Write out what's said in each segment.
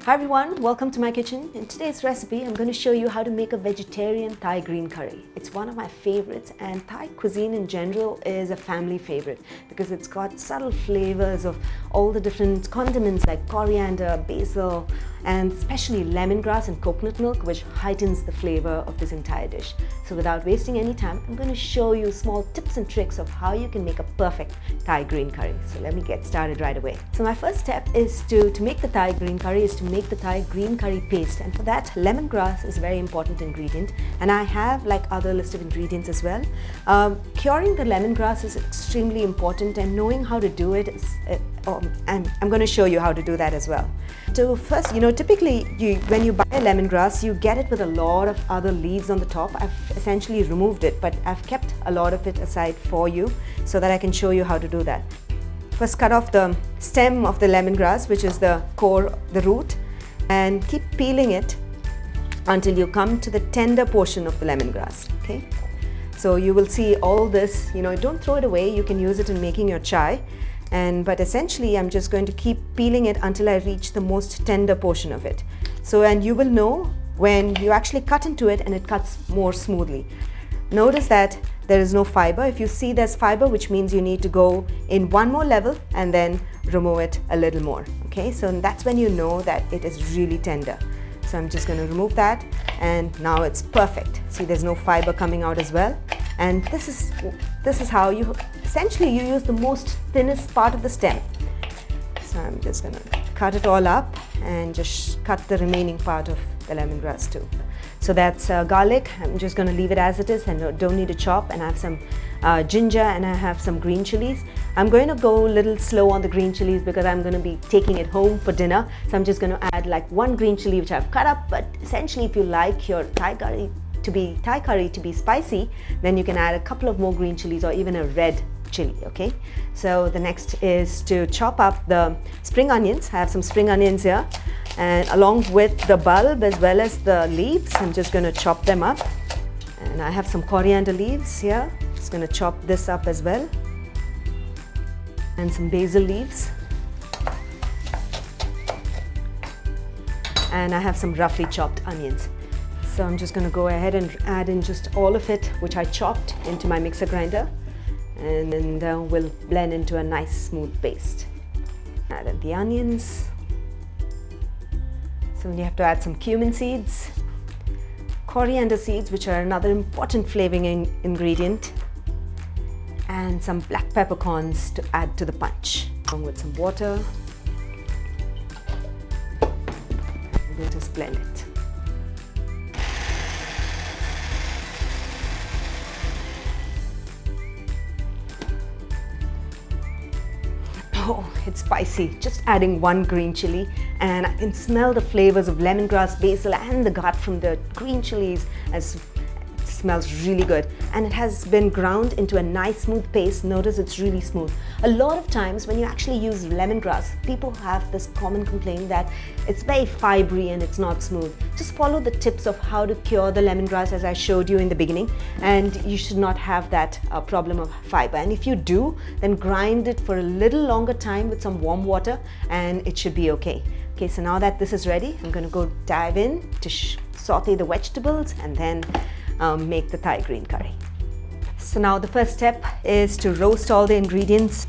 Hi everyone, welcome to my kitchen. In today's recipe, I'm going to show you how to make a vegetarian Thai green curry. It's one of my favorites, and Thai cuisine in general is a family favorite because it's got subtle flavors of all the different condiments like coriander, basil, and especially lemongrass and coconut milk, which heightens the flavor of this entire dish. So without wasting any time, I'm going to show you small tips and tricks of how you can make a perfect Thai green curry. So let me get started right away. So my first step is to make the Thai green curry is to make the Thai green curry paste, and for that lemongrass is a very important ingredient, and I have like other list of ingredients as well. Curing the lemongrass is extremely important, and knowing how to do it is I'm going to show you how to do that as well. So first, typically when you buy a lemongrass, you get it with a lot of other leaves on the top. I've essentially removed it, but I've kept a lot of it aside for you so that I can show you how to do that. First, cut off the stem of the lemongrass, which is the core, the root, and keep peeling it until you come to the tender portion of the lemongrass. Okay, so you will see all this. Don't throw it away. You can use it in making your chai. But essentially I'm just going to keep peeling it until I reach the most tender portion of it. And you will know when you actually cut into it and it cuts more smoothly. Notice that there is no fiber. If you see there's fiber, which means you need to go in one more level and then remove it a little more. Okay, so that's when you know that it is really tender. So I'm just going to remove that, and now it's perfect. See, there's no fiber coming out as well. And this is how you essentially use the most thinnest part of the stem. So I'm just going to cut it all up and just cut the remaining part of the lemongrass too. So that's garlic. I'm just going to leave it as it is and don't need to chop. And I have some ginger, and I have some green chilies. I'm going to go a little slow on the green chilies because I'm going to be taking it home for dinner. So I'm just going to add like one green chili which I've cut up. But essentially, if you like your Thai curry to be spicy, then you can add a couple of more green chilies or even a red chili. Okay, so the next is to chop up the spring onions. I have some spring onions here, and along with the bulb as well as the leaves, I'm just going to chop them up. And I have some coriander leaves here. Just going to chop this up as well, and some basil leaves, and I have some roughly chopped onions. So I'm just going to go ahead and add in just all of it, which I chopped, into my mixer grinder, and then we'll blend into a nice smooth paste. Add in the onions. So you have to add some cumin seeds, coriander seeds, which are another important flavoring ingredient, and some black peppercorns to add to the punch, along with some water. And we'll just blend it. Oh, it's spicy. Just adding one green chili, and I can smell the flavors of lemongrass, basil, and the gut from the green chilies. It smells really good, and it has been ground into a nice smooth paste. Notice it's really smooth. A lot of times when you actually use lemongrass, people have this common complaint that it's very fibery and it's not smooth. Just follow the tips of how to cure the lemongrass as I showed you in the beginning, and you should not have that problem of fiber. And if you do, then grind it for a little longer time with some warm water, and it should be okay. Okay, so now that this is ready, I'm going to go dive in to saute the vegetables and then make the Thai green curry. So now the first step is to roast all the ingredients.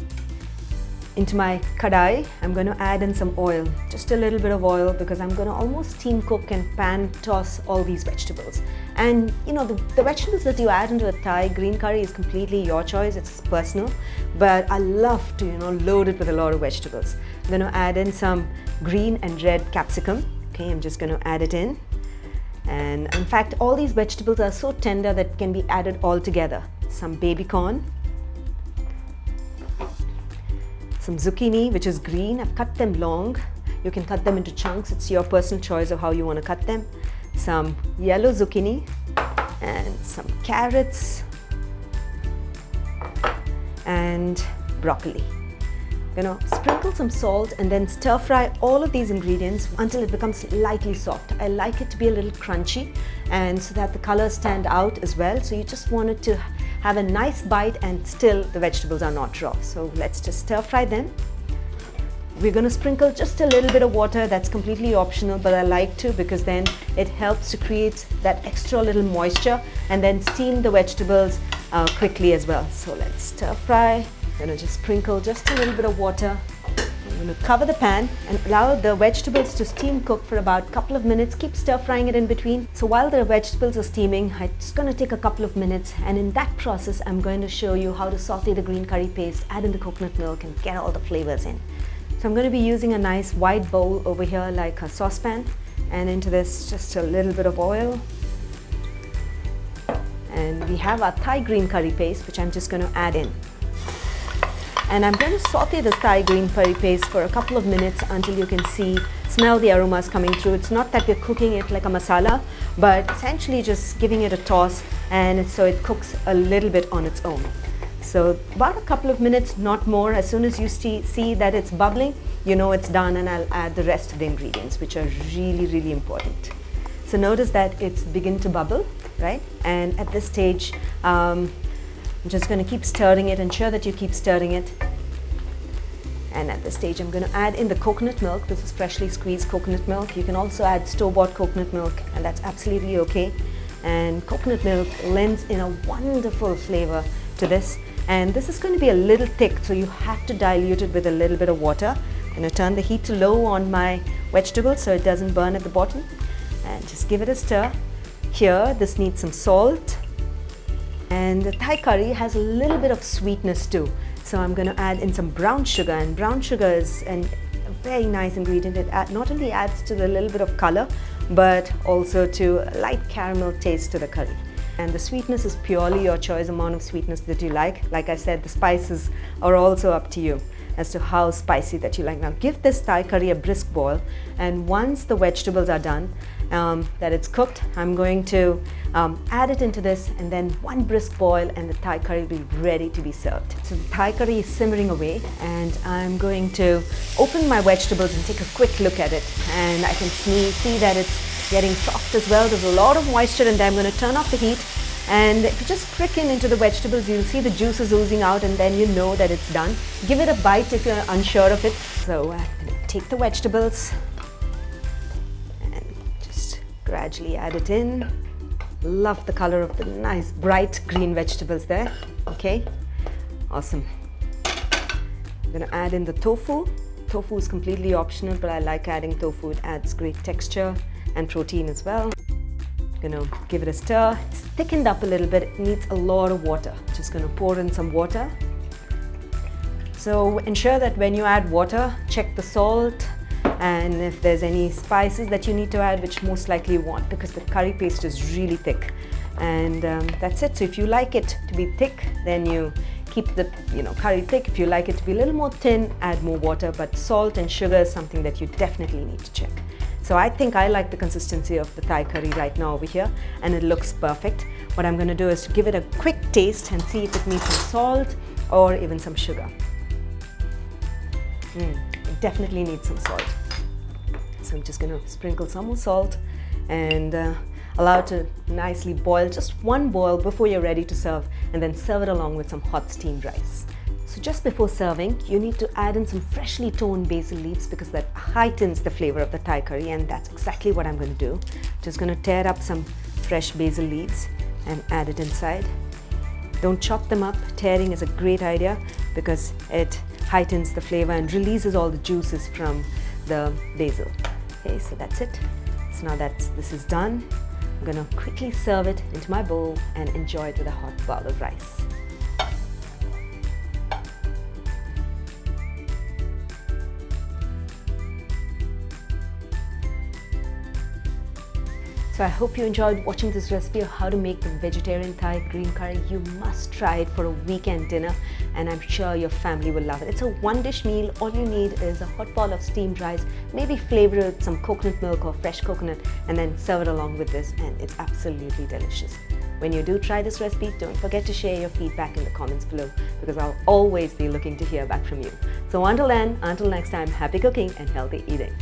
Into my kadai, I'm going to add in some oil, just a little bit of oil, because I'm going to almost steam cook and pan toss all these vegetables. And the vegetables that you add into a Thai green curry is completely your choice, it's personal, but I love to load it with a lot of vegetables. I'm going to add in some green and red capsicum. Okay, I'm just going to add it in. And in fact, all these vegetables are so tender that can be added all together. Some baby corn, some zucchini, which is green. I've cut them long. You can cut them into chunks. It's your personal choice of how you want to cut them. Some yellow zucchini and some carrots and broccoli. Sprinkle some salt and then stir fry all of these ingredients until it becomes lightly soft. I like it to be a little crunchy, and so that the colors stand out as well. So you just want it to have a nice bite and still the vegetables are not raw. So let's just stir fry them. We're going to sprinkle just a little bit of water. That's completely optional, but I like to because then it helps to create that extra little moisture and then steam the vegetables quickly as well. So let's stir fry. I'm going to just sprinkle just a little bit of water. I'm going to cover the pan and allow the vegetables to steam cook for about a couple of minutes. Keep stir frying it in between. So while the vegetables are steaming, it's going to take a couple of minutes, and in that process I'm going to show you how to saute the green curry paste, add in the coconut milk and get all the flavors in. So I'm going to be using a nice wide bowl over here like a saucepan, and into this just a little bit of oil. And we have our Thai green curry paste, which I'm just going to add in. And I'm going to saute this Thai green curry paste for a couple of minutes until you can smell the aromas coming through. It's not that we're cooking it like a masala, but essentially just giving it a toss, and so it cooks a little bit on its own. So about a couple of minutes, not more. As soon as you see that it's bubbling, you know it's done, and I'll add the rest of the ingredients, which are really, really important. So notice that it's begin to bubble, right? And at this stage, I'm just going to keep stirring it. Ensure that you keep stirring it. And at this stage, I'm going to add in the coconut milk. This is freshly squeezed coconut milk. You can also add store-bought coconut milk, and that's absolutely okay. And coconut milk lends in a wonderful flavor to this. And this is going to be a little thick, so you have to dilute it with a little bit of water. I'm going to turn the heat to low on my vegetables so it doesn't burn at the bottom. And just give it a stir. Here, this needs some salt. And the Thai curry has a little bit of sweetness too. So I'm going to add in some brown sugar, and brown sugar is a very nice ingredient. It not only adds to the little bit of color, but also to a light caramel taste to the curry. And the sweetness is purely your choice, amount of sweetness that you like. Like I said, the spices are also up to you as to how spicy that you like. Now give this Thai curry a brisk boil, and once the vegetables are done, that it's cooked, I'm going to add it into this, and then one brisk boil and the Thai curry will be ready to be served. So the Thai curry is simmering away, and I'm going to open my vegetables and take a quick look at it, and I can see that it's getting soft as well. There's a lot of moisture in there. I'm going to turn off the heat, and if you just prick into the vegetables, you'll see the juices oozing out, and then you know that it's done. Give it a bite if you're unsure of it. So take the vegetables and just gradually add it in. Love the color of the nice bright green vegetables there. Okay, awesome. I'm going to add in the tofu. Tofu is completely optional, but I like adding tofu. It adds great texture and protein as well. I'm going to give it a stir. It's thickened up a little bit. It needs a lot of water. Just going to pour in some water. So ensure that when you add water, check the salt, and if there's any spices that you need to add, which most likely you want, because the curry paste is really thick. And that's it. So if you like it to be thick, then you keep the curry thick. If you like it to be a little more thin, add more water. But salt and sugar is something that you definitely need to check. So I think I like the consistency of the Thai curry right now over here, and it looks perfect. What I'm going to do is to give it a quick taste and see if it needs some salt or even some sugar. It definitely needs some salt. So I'm just going to sprinkle some more salt and allow it to nicely boil, just one boil before you're ready to serve, and then serve it along with some hot steamed rice. So just before serving, you need to add in some freshly toned basil leaves, because that heightens the flavor of the Thai curry, and that's exactly what I'm going to do. Just going to tear up some fresh basil leaves and add it inside. Don't chop them up. Tearing is a great idea because it heightens the flavor and releases all the juices from the basil. Okay, so that's it. So now that this is done, I'm going to quickly serve it into my bowl and enjoy it with a hot bowl of rice. So I hope you enjoyed watching this recipe of how to make the vegetarian Thai green curry. You must try it for a weekend dinner, and I'm sure your family will love it. It's a one-dish meal. All you need is a hot bowl of steamed rice, maybe flavor it with some coconut milk or fresh coconut, and then serve it along with this, and it's absolutely delicious. When you do try this recipe, don't forget to share your feedback in the comments below, because I'll always be looking to hear back from you. So until then, until next time, happy cooking and healthy eating.